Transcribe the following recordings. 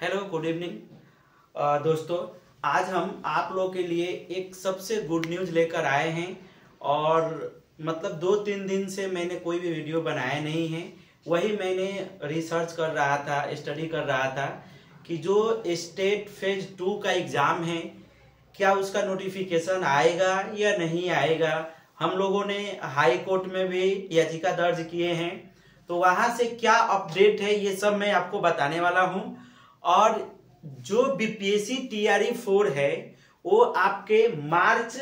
Hello, good evening दोस्तों। आज हम आप लोगों के लिए एक सबसे गुड न्यूज़ लेकर आए हैं और मतलब 2-3 दिन से मैंने कोई भी वीडियो बनाया नहीं है। वही मैंने रिसर्च कर रहा था, स्टडी कर रहा था कि जो स्टेट फेज 2 का एग्ज़ाम है क्या उसका नोटिफिकेशन आएगा या नहीं आएगा। हम लोगों ने हाई कोर्ट में भी याचिका दर्ज किए हैं, तो वहाँ से क्या अपडेट है ये सब मैं आपको बताने वाला हूँ। और जो बीपीएससी टीआरई 4 है वो आपके मार्च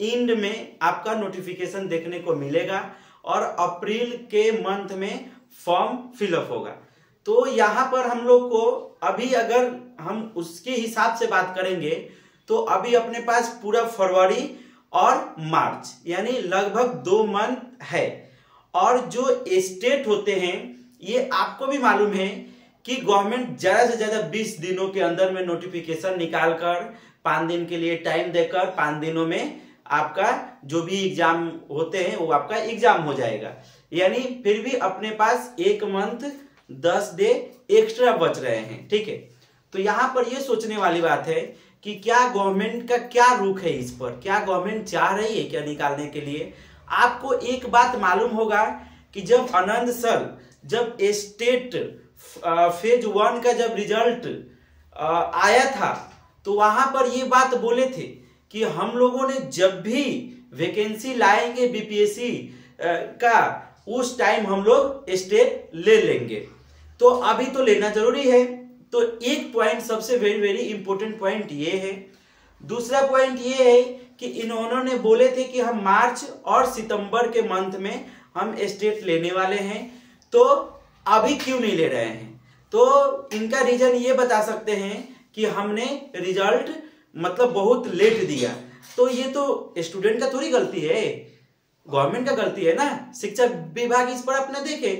एंड में आपका नोटिफिकेशन देखने को मिलेगा और अप्रैल के मंथ में फॉर्म फिलअप होगा। तो यहाँ पर हम लोग को अभी अगर हम उसके हिसाब से बात करेंगे तो अभी अपने पास पूरा फरवरी और मार्च यानी लगभग 2 मंथ है। और जो स्टेट होते हैं ये आपको भी मालूम है कि गवर्नमेंट ज्यादा से ज्यादा 20 दिनों के अंदर में नोटिफिकेशन निकालकर 5 दिन के लिए टाइम देकर 5 दिनों में आपका जो भी एग्जाम होते हैं वो आपका एग्जाम हो जाएगा। यानी फिर भी अपने पास 1 मंथ 10 डे एक्स्ट्रा बच रहे हैं। ठीक है, तो यहाँ पर ये सोचने वाली बात है कि क्या गवर्नमेंट का क्या रुख है इस पर, क्या गवर्नमेंट चाह रही है क्या निकालने के लिए। आपको एक बात मालूम होगा कि जब आनंद सर जब स्टेट फेज 1 का जब रिजल्ट आया था तो वहां पर ये बात बोले थे कि हम लोगों ने जब भी वैकेंसी लाएंगे बीपीएससी का उस टाइम हम लोग स्टेट ले लेंगे। तो अभी तो लेना जरूरी है। तो एक पॉइंट सबसे वेरी वेरी इंपॉर्टेंट पॉइंट ये है। दूसरा पॉइंट ये है कि इन्होंने बोले थे कि हम मार्च और सितंबर के मंथ में हम स्टेट लेने वाले हैं, तो अभी क्यों नहीं ले रहे हैं। तो इनका रीजन ये बता सकते हैं कि हमने रिजल्ट मतलब बहुत लेट दिया। तो ये तो स्टूडेंट का थोड़ी गलती है, गवर्नमेंट का गलती है ना। शिक्षा विभाग इस पर अपने देखे।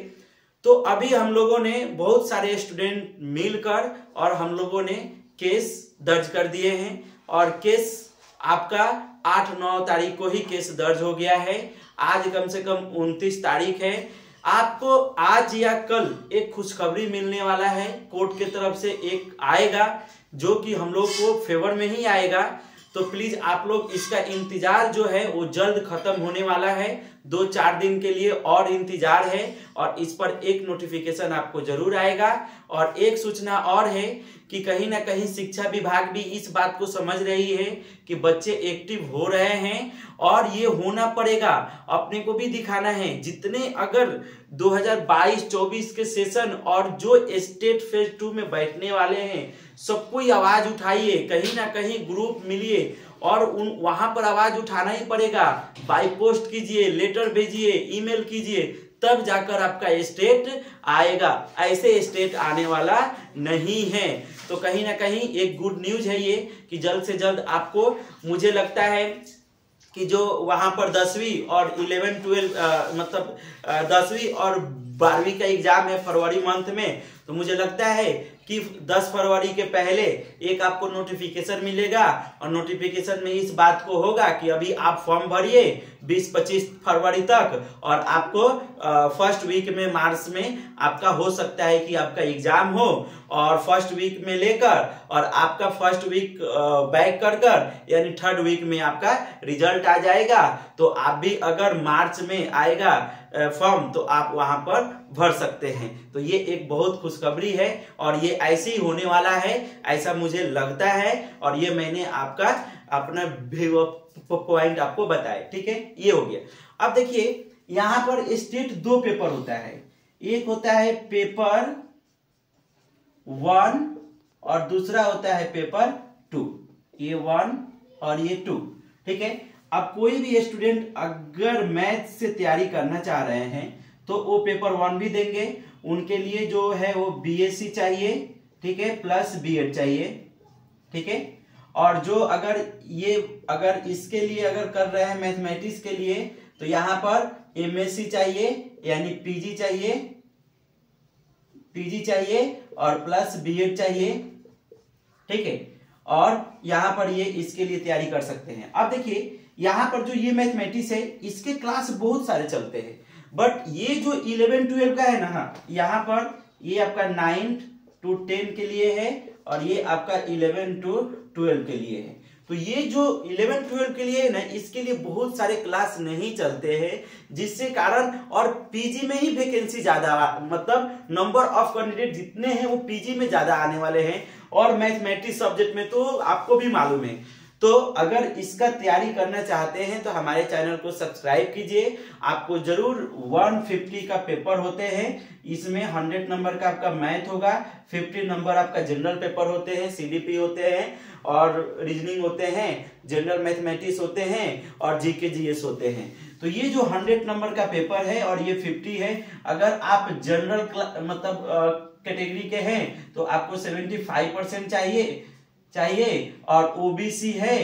तो अभी हम लोगों ने बहुत सारे स्टूडेंट मिलकर और हम लोगों ने केस दर्ज कर दिए हैं और केस आपका 8-9 तारीख को ही केस दर्ज हो गया है। आज कम से कम 29 तारीख है। आपको आज या कल एक खुशखबरी मिलने वाला है, कोर्ट की तरफ से एक आएगा जो कि हम लोग को फेवर में ही आएगा। तो प्लीज आप लोग इसका इंतजार जो है वो जल्द खत्म होने वाला है। 2-4 दिन के लिए और इंतजार है और इस पर एक नोटिफिकेशन आपको जरूर आएगा। और एक सूचना और है कि कहीं ना कहीं शिक्षा विभाग भी इस बात को समझ रही है कि बच्चे एक्टिव हो रहे हैं और ये होना पड़ेगा, अपने को भी दिखाना है। जितने अगर 2022-24 के सेशन और जो स्टेट फेज 2 में बैठने वाले हैं सबको आवाज उठाइए, कहीं ना कहीं ग्रुप मिलिए और वहां पर आवाज उठाना ही पड़ेगा। बाय पोस्ट कीजिए, लेटर भेजिए, ईमेल कीजिए, तब जाकर आपका स्टेट आएगा। ऐसे स्टेट आने वाला नहीं है। तो कहीं ना कहीं एक गुड न्यूज है ये कि जल्द से जल्द आपको, मुझे लगता है कि जो वहां पर 10वीं और 11-12 मतलब 10वीं और 12वीं का एग्जाम है फरवरी मंथ में, तो मुझे लगता है कि 10 फरवरी के पहले एक आपको नोटिफिकेशन मिलेगा और नोटिफिकेशन में इस बात को होगा कि अभी आप फॉर्म भरिए 20-25 फरवरी तक और आपको फर्स्ट वीक में मार्च में आपका हो सकता है कि आपका एग्जाम हो और फर्स्ट वीक में लेकर और आपका फर्स्ट वीक बैक कर यानी थर्ड वीक में आपका रिजल्ट आ जाएगा। तो आप भी अगर मार्च में आएगा फॉर्म तो आप वहां पर भर सकते हैं। तो ये एक बहुत खुशखबरी है और ये ऐसे ही होने वाला है, ऐसा मुझे लगता है। और ये मैंने आपका अपना पॉइंट आपको बताया। ठीक है, ये हो गया। अब देखिए यहां पर स्टेट 2 पेपर होता है। एक होता है पेपर 1 और दूसरा होता है पेपर 2। ये 1 और ये 2। ठीक है, अब कोई भी स्टूडेंट अगर मैथ से तैयारी करना चाह रहे हैं तो वो पेपर 1 भी देंगे। उनके लिए जो है वो बीएससी चाहिए, ठीक है, प्लस बीएड चाहिए। ठीक है, और जो अगर इसके लिए अगर कर रहे हैं मैथमेटिक्स के लिए तो यहां पर एमएससी चाहिए यानी पीजी चाहिए और प्लस बीएड चाहिए। ठीक है, और यहां पर ये इसके लिए तैयारी कर सकते हैं। अब देखिए यहां पर जो ये मैथमेटिक्स है इसके क्लास बहुत सारे चलते हैं, बट ये जो 11-12 का है ना, यहाँ पर ये आपका 9th टू 10 के लिए है और ये आपका 11 टू 12 के लिए है। तो ये जो 11-12 के लिए है ना, इसके लिए बहुत सारे क्लास नहीं चलते हैं, जिससे कारण और पीजी में ही वैकेंसी ज्यादा, मतलब नंबर ऑफ कैंडिडेट जितने हैं वो पीजी में ज्यादा आने वाले हैं। और मैथमेटिक्स सब्जेक्ट में तो आपको भी मालूम है। तो अगर इसका तैयारी करना चाहते हैं तो हमारे चैनल को सब्सक्राइब कीजिए। आपको जरूर 150 का पेपर होते हैं, इसमें 100 नंबर का आपका मैथ होगा, 50 नंबर आपका जनरल पेपर होते हैं, सीडीपी होते हैं और रीजनिंग होते हैं, जनरल मैथमेटिक्स होते हैं और जीके जीएस होते हैं। तो ये जो 100 नंबर का पेपर है और ये 50 है। अगर आप जनरल मतलब कैटेगरी के हैं तो आपको 75% चाहिए और ओबीसी है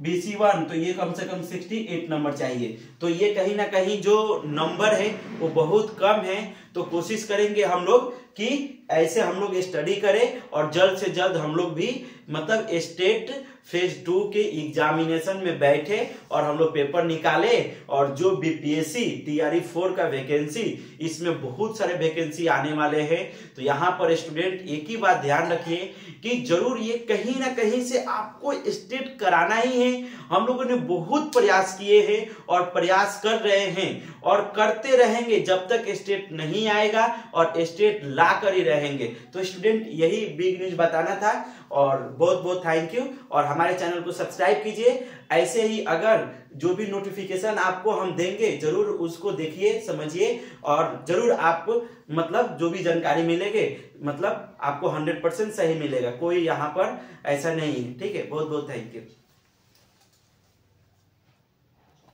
BC1 तो ये कम से कम 68 नंबर चाहिए। तो ये कहीं ना कहीं जो नंबर है वो बहुत कम है। तो कोशिश करेंगे हम लोग कि ऐसे हम लोग स्टडी करें और जल्द से जल्द हम लोग भी मतलब स्टेट फेज 2 के एग्जामिनेशन में बैठे और हम लोग पेपर निकाले। और जो बीपीएससी TRE 4 का वैकेंसी, इसमें बहुत सारे वैकेंसी आने वाले हैं। तो यहाँ पर स्टूडेंट एक ही बात ध्यान रखिए कि जरूर ये कहीं ना कहीं से आपको स्टेट कराना ही है। हम लोगों ने बहुत प्रयास किए हैं और प्रयास कर रहे हैं और करते रहेंगे जब तक स्टेट नहीं आएगा और स्टेट ला कर ही रहेंगे। तो स्टूडेंट यही बिग न्यूज बताना था और बहुत बहुत थैंक यू। और हमारे चैनल को सब्सक्राइब कीजिए। ऐसे ही अगर जो भी नोटिफिकेशन आपको हम देंगे जरूर उसको देखिए, समझिए और जरूर आप मतलब जो भी जानकारी मिलेगी मतलब आपको 100% सही मिलेगा। कोई यहाँ पर ऐसा नहीं है। ठीक है, बहुत बहुत थैंक यू।